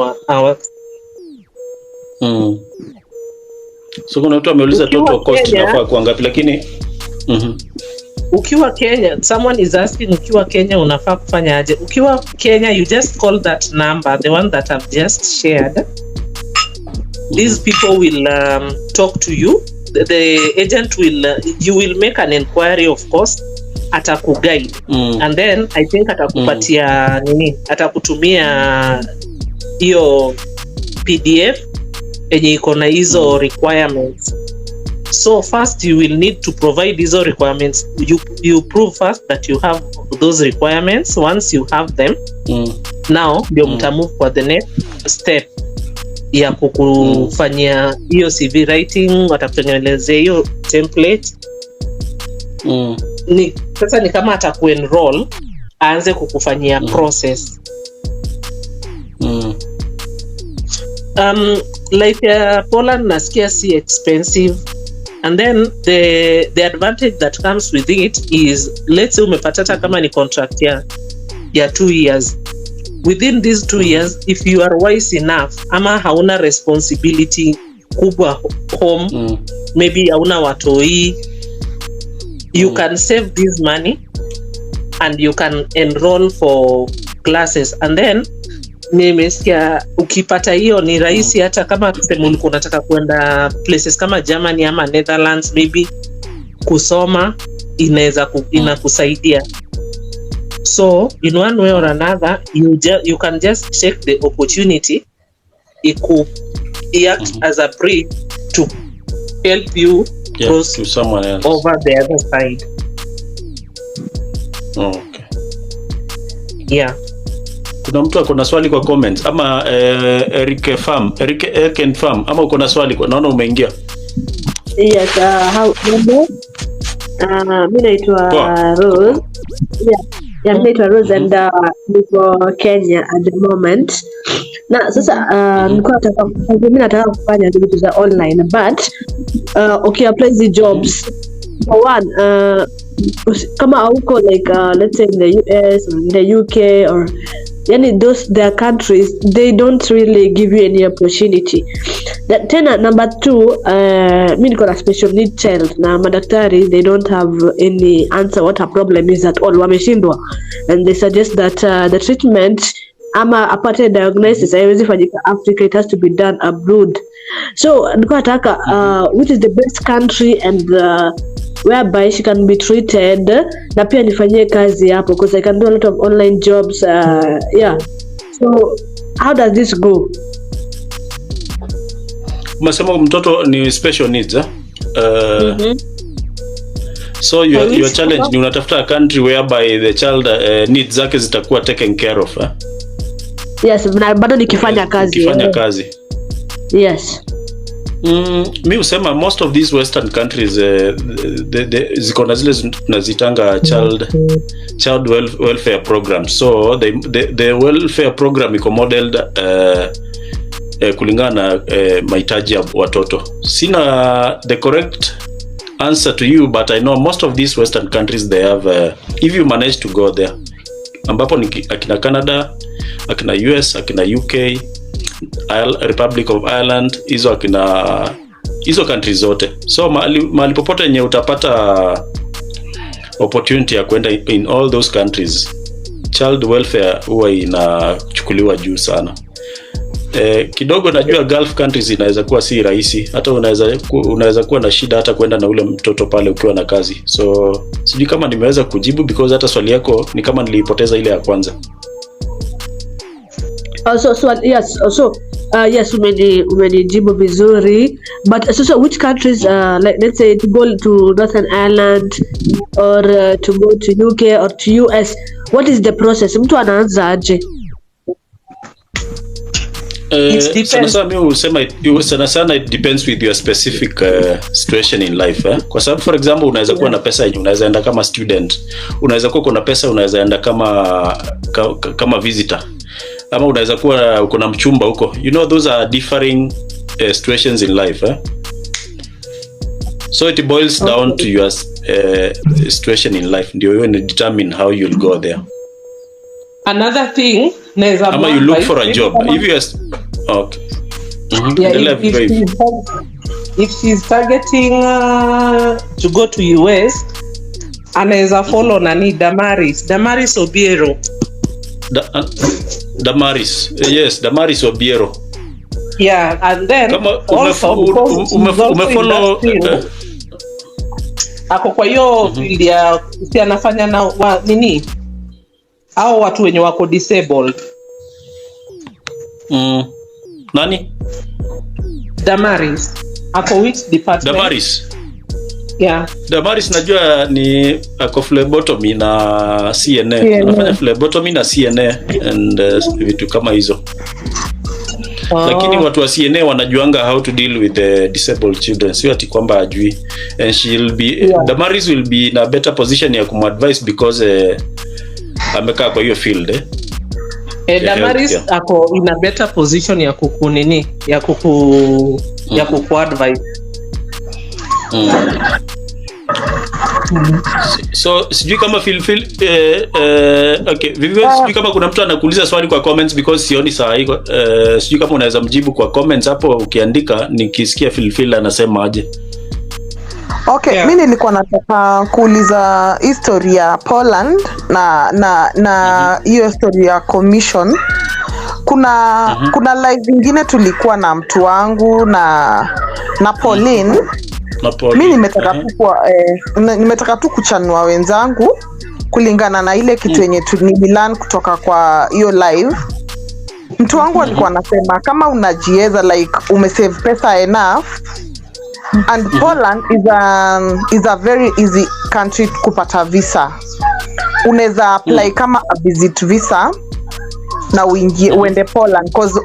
Our, So kuna mtu ameuliza total cost inafaa kuwa ngapi, lakini ukiwa Kenya, someone is asking ukiwa Kenya unafaa kufanya aje? Ukiwa Kenya, you just call that number, the one that I've just shared. These people will talk to you. The agent will you will make an inquiry, of course, atakuguide. And then I think atakupatia nini, atakutumia hiyo PDF yenye iko na hizo requirements. So first you will need to provide these requirements. You prove first that you have those requirements. Once you have them, now ndio mtamove kwa the next step ya kukufanyia hiyo CV writing, watakutengenezea hiyo template. Sasa ni kama atakuenroll, aanze kukufanyia process. Life ya Poland nasikia si expensive. And then the advantage that comes with it is, let's say umepatata kama ni contract ya 2 years. Within these 2 years, if you are wise enough, ama hauna responsibility kubwa home, maybe hauna watoi, you can save this money and you can enroll for classes. And then nimesikia ukipata hiyo ni rahisi, hata kama tuseme ulikuwa unataka kwenda places kama Germany ama Netherlands, maybe kusoma inakusaidia. So in one way or another, you can just check the opportunity. It could act as a bridge to help you cross to someone else over the other side. Okay. Yeah. Kuna mtu akona swali kwa comments ama Eric Farm ama uko na swali kwa, naona umeingia. Yes, mimi naitwa Rose. Yeah, mimi naitwa Rose and niko Kenya at the moment. Na sasa mimi nataka kufanya vitu za online, but okay, apply the jobs. For one, kama hauko like let's say in the US or in the UK or their countries, they don't really give you any opportunity. Tena number 2, mimi niko na special need child na madaktari, they don't have any answer what her problem is at all, wameshindwa, and they suggest that the treatment ama apate diagnosis haiwezi fanyika Africa, it has to be done abroad. So niko nataka which is the best country and whereby she can be treated, na pia nifanyie kazi hapo because I can do a lot of online jobs. So how does this go? Umesema mtoto ni special needs so your challenge ni unatafuta a country whereby the child needs zake zitakuwa taken care of. Yes, bado nikifanya kazi. Yes. Mi usema most of these western countries ziko na zile tunazitanga child welfare program. So the welfare program iko modeled kulingana na mahitaji ya watoto. Sina the correct answer to you, but I know most of these western countries they have if you manage to go there, ambapo ni akina Canada, akina US, akina UK, Republic of Ireland, hizo countries zote. So mahali popote yenye utapata opportunity ya kwenda in all those countries, child welfare huwa inachukuliwa juu sana. Kidogo najua Gulf countries inaweza kuwa si rahisi, hata unaweza kuwa na shida hata kwenda na ule mtoto pale ukiwa na kazi. So sijui kama nimeweza kujibu, because hata swali yako ni kama nilipoteza ile ya kwanza. Yes, umenijibu vizuri, but so which countries, like let's say to go to Northern Ireland or to go to UK or to US, what is the process? Mtu anaanza aje? Sana it depends with your specific situation in life. Kwa sababu for example unaweza kuwa na pesa yenye unaweza enda kama student, unaweza kuwa kuna pesa unaweza enda kama visitor, ama unaweza kuwa uko na mchumba huko. Those are differing situations in life. So it boils down to your situation in life, ndio you determine how you'll go there. Another thing, ama you look for a job if you okay. Yeah, if she's targeting to go to US, anaweza follow nani Damaris Obiero. Damaris, yes, Damaris Obiero. Yeah, and then also umefollow ako kwa hiyo field ya si anafanya na nini au watu wenye wako disabled. Nani? Damaris. Ako which department? Damaris. Yeah. Damaris najua ni ako phlebotomy na CNA. Anafanya phlebotomy na CNA and vitu kama hizo. Lakini watu wa CNA wanajuanga how to deal with the disabled children. Sio ati kwamba ajui. And she'll be Damaris will be in a better position ya kumadvise because amekaa kwa hiyo field Damaris ako in a better position ya kukunini ya kuku advise. So sijui kama okay, vivyo sijui kama kuna mtu anakuuliza swali kwa comments because sioni saa hii sijui kama unaweza mjibu kwa comments hapo ukiandika, nikisikia Phil anasema aje. Okay, mimi nilikuwa nataka kuuliza history ya Poland na hiyo story ya commission. Kuna live nyingine tulikuwa na mtu wangu na Pauline. Mimi nimetaka tu kuchanua wenzangu kulingana na ile kitu yenye nililearn kutoka kwa hiyo live. Mtu wangu alikuwa anasema kama unajiweza like umesave pesa enough, and Poland is a very easy country kupata visa. Unaweza apply kama a visit visa na uende Poland because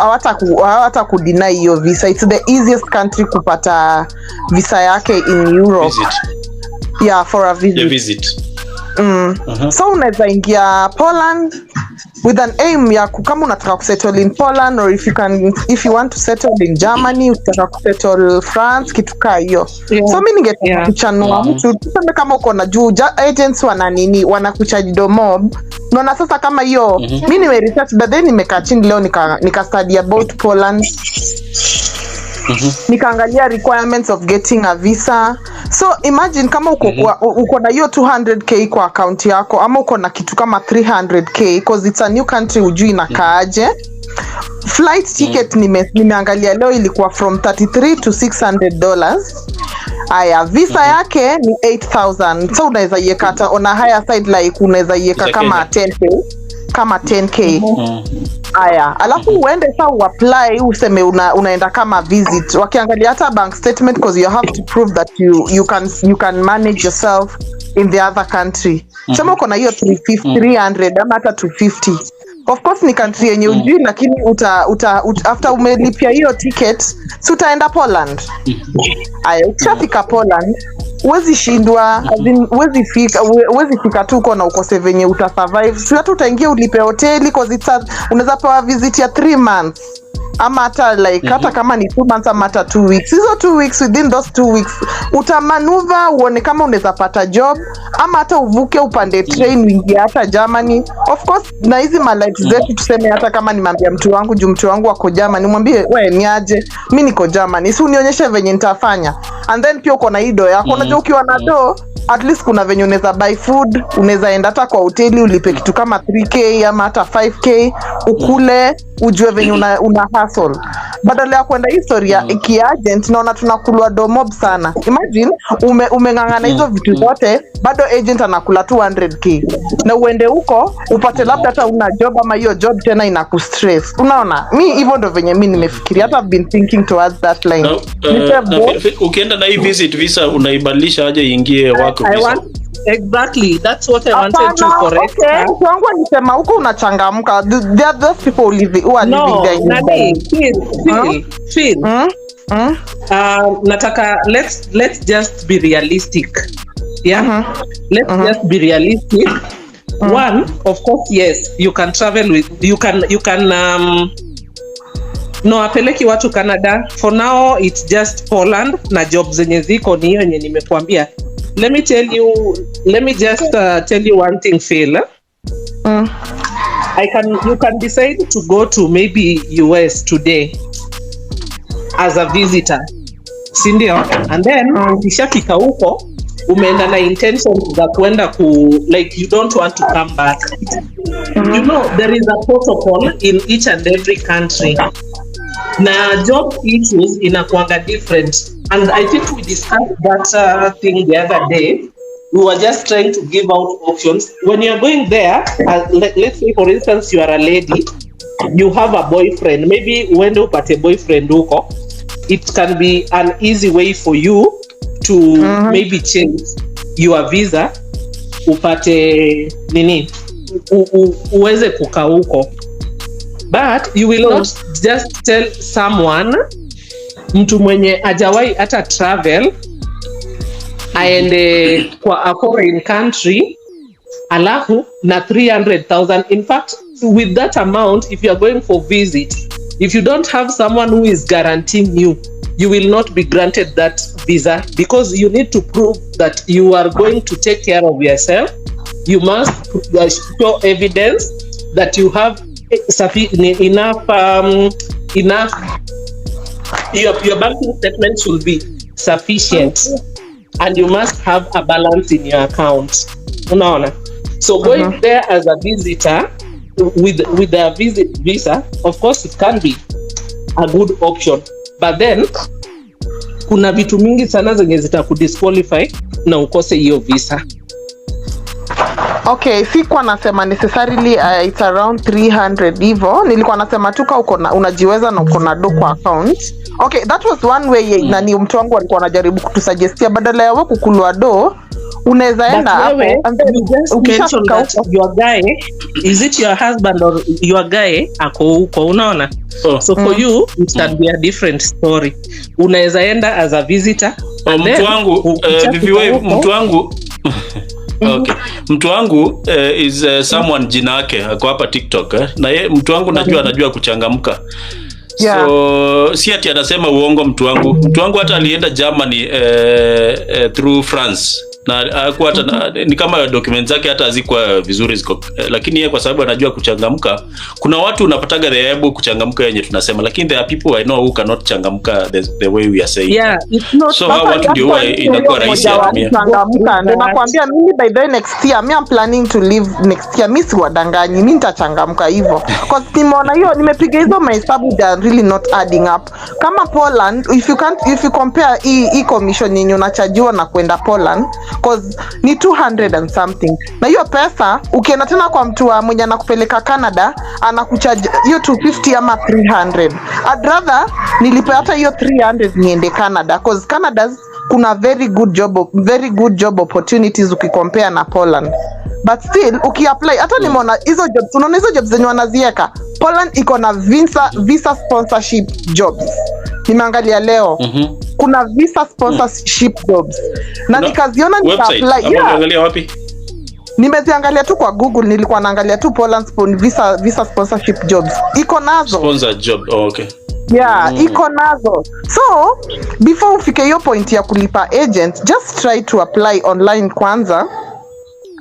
hawata kudeny hiyo visa. It's the easiest country kupata visa yake in Europe. Visit. Yeah, for a visit. Yeah, visit. So unaweza ingia Poland with an aim ya kama unataka kusettle in Poland, or if you want to settle in Germany, unataka kusettle France, kitu kaa hiyo. So mimi ningetaka kuchanua mtu tuseme kama uko na juu agents wanakucharge domob. Unaona sasa kama hiyo mimi nime research but then nimekaa chini leo nika study about Poland. Nikaangalia requirements of getting a visa. So imagine kama uko na hiyo 200k kwa account yako ama uko na kitu kama 300k because it's a new country, ujui inakaaje. Flight ticket nimeangalia leo ilikuwa from $33 to $600. Aya, visa yake ni 8,000. So unaweza iweka hata on a higher side like unaweza iweka kama 10k. Aya, alafu uende sasa uapply useme unaenda kama visit. Wakiangalia hata bank statement because you have to prove that you can manage yourself in the other country. Sema uko na hiyo 300 ama hata 250. Of course ni country yenye ujui, lakini after umelipia hiyo ticket si utaenda Poland. Aya, ukishafika Poland huwezi shindwa, huwezi fika tu uko na ukose venye utasurvive. Si hata utaingia ulipe hoteli because unaweza pewa visit ya 3 months ama hata like hata kama ni 2 months ama hata 2 weeks. Hizo 2 weeks, within those 2 weeks utamanuva uone kama unaweza pata job ama hata uvuke upande train uingie hata Germany. Of course na hizi malights zetu tuseme hata kama nimwambia mtu wangu wako Germany, mwambie wewe ni aje, mimi niko Germany, si unionyeshe venye nitafanya. And then pia uko na hii do yako, unajua ukiwa na do at least kuna venye unaweza buy food, unaweza enda hata kwa hoteli ulipe kitu kama 3k ama hata 5k ukule, ujue venye una hustle. Badala ya kwenda historia kiagent, naona tunakulwa domob sana. Imagine umengangana hizo vitu zote, bado agent anakula 200k. Na uende huko upate labda hata una job ama hiyo job tena inakustress. Unaona? Mimi hivyo ndo venye mimi nimefikiria, hata been thinking towards that line. Ukienda na hii visit visa unaibadilisha aje ingie wako visa? Exactly, that's what I wanted to correct. Okay, wangu nisema huko unachangamka. There are those people who are living there. Feel. Nataka let's just be realistic. Yeah. Let's just be realistic. One, of course, yes, you can travel with you can no apeleki watu Canada. For now it's just Poland na jobs zenye ziko ni hiyo yenye nimekuambia. Let me just tell you one thing, Phil. you can decide to go to maybe US today as a visitor, si ndio? And then ukishafika huko umeenda na intention za kwenda like you don't want to come back. You know, there is a protocol in each and every country. Na job issues inakuanga different, and I think we discussed that thing the other day. We were just trying to give out options. When you are going there, let's say for instance you are a lady, you have a boyfriend, maybe uende upate boyfriend huko, it can be an easy way for you to maybe change your visa, upate nini, uweze kukaa huko. But you will not just tell someone, mtu mwenye ajawai hata travel aende kwa a foreign country alafu na 300,000. In fact, with that amount, if you are going for visit, if you don't have someone who is guaranteeing you, you will not be granted that visa, because you need to prove that you are going to take care of yourself. You must show evidence that you have enough. Your banking statement should be sufficient, and you must have a balance in your account. Unaona? So going there as a visitor with a visa, of course it can be a good option, but then kuna vitu mingi sana zenye zitakudisqualify na ukose hiyo visa. Okay, sikuwa nasema necessarily it's around 300 hivyo. Nilikuwa nasema tuka unajiweza na uko na do kwa account. Okay, that was one way nani mtu wangu alikuwa anajaribu kutusuggestia, badala ya wewe kukulwa do unaweza enda hapo and then ukishafika your guy, is it your husband or your guy ako huko, unaona? So for you it can be a different story. Unaweza enda as a visitor. Mtu wangu okay. Mtu wangu is someone jina yake ako hapa TikTok na ye mtu wangu najua anajua kuchangamka. Yeah. So si ati anasema uongo mtu wangu hata alienda Germany through France na hakuwa hata ni kama documents zake hata hazikuwa vizuri ziko, lakini yeye kwa sababu anajua kuchangamka. Kuna watu unapataga they able kuchangamka yenye tunasema, lakini there are people I know who cannot changamka the way we are saying. Yeah, it's not so how watu ndio inakuwa rahisi kuchangamka. Ndio nakwambia mimi by the next year I'm planning to live next year. Mimi si wadanganyi, mimi nitachangamka hivyo because nimeona hiyo, nimepiga hizo mahesabu they are really not adding up. Kama Poland, if you compare hii commission yenye unachajiwa na kwenda Poland, cause ni 200 and something, na hiyo pesa ukienda tena kwa mtu wa mwenye anakupeleka Canada anakucharge hiyo 250 ama 300. I'd rather nilipe hata hiyo 300 niende Canada, cause Canada kuna very good job opportunities ukicompare na Poland. But still ukiapply hata nimeona hizo jobs, unaona hizo jobs zenye wanazieka Poland iko na visa sponsorship jobs. Nimeangalia leo kuna visa sponsorship jobs na nikaziona nika-apply. Unaangalia wapi? Nimeziangalia tu kwa Google, nilikuwa naangalia tu Poland visa sponsorship jobs. Iko nazo. Sponsor job. Oh, okay. Yeah, iko nazo. So, before ufike hiyo point ya kulipa agent, just try to apply online kwanza.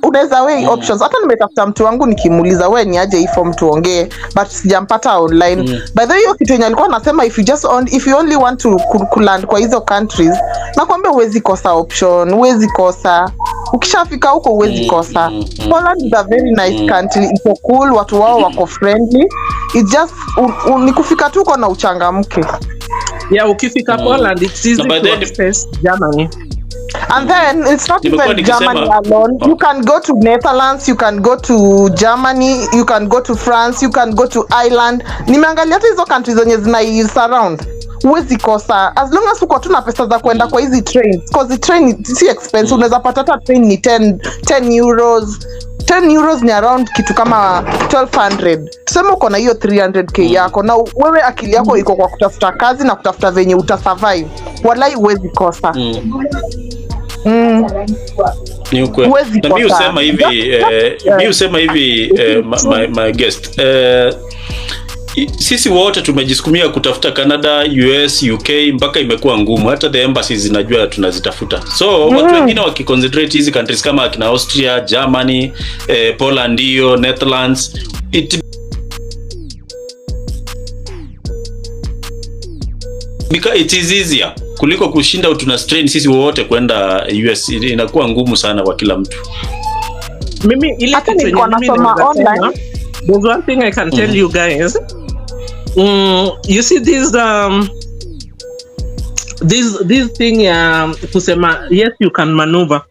Unaweza weigh options. Hata nimetafuta mtu wangu nikimuuliza wewe ni aje hii form tuongee, but sijampata online. By the way, hiyo kitu yenye alikuwa anasema if you only want to land kwa hizo countries, nakwambia huwezi kosa option, huwezi kosa. Ukishafika huko huwezi kosa. Poland is a very nice country. Iko cool, watu wao wako friendly. It just nikufika tu uko na uchangamke. Yeah, ukifika Poland it's easy to access Germany. And then it's not even Germany alone. You can go to Netherlands, you can go to Germany, you can go to France, you can go to Ireland. Nimeangalia hata hizo countries zenye zina surround. Huwezi kosa as long as uko tu na pesa za kwenda kwa hizi trains, because the train si expensive. Unaweza pata hata train ni 10 euros. 10 euros ni around kitu kama 1200. Tuseme uko na hiyo 300k yako na wewe akili yako iko kwa kutafuta kazi na kutafuta venye utasurvive, walai huwezi kosa. Ni ukweli. Na mimi usema hivi my guest, sisi wote tumejisukumia kutafuta Canada, US, UK mpaka imekuwa ngumu. Hata the embassies zinajua tunazitafuta. So watu wengine wakiconcentrate hizi countries kama akina Austria, Germany, Poland, Netherlands, it is easier kuliko kushinda tuna strain sisi wote kwenda US. Inakuwa ngumu sana kwa kila mtu. Mimi ile kitu nilikuwa nasoma online. There's one thing I can tell you guys. You see this thing kusema yes you can maneuver.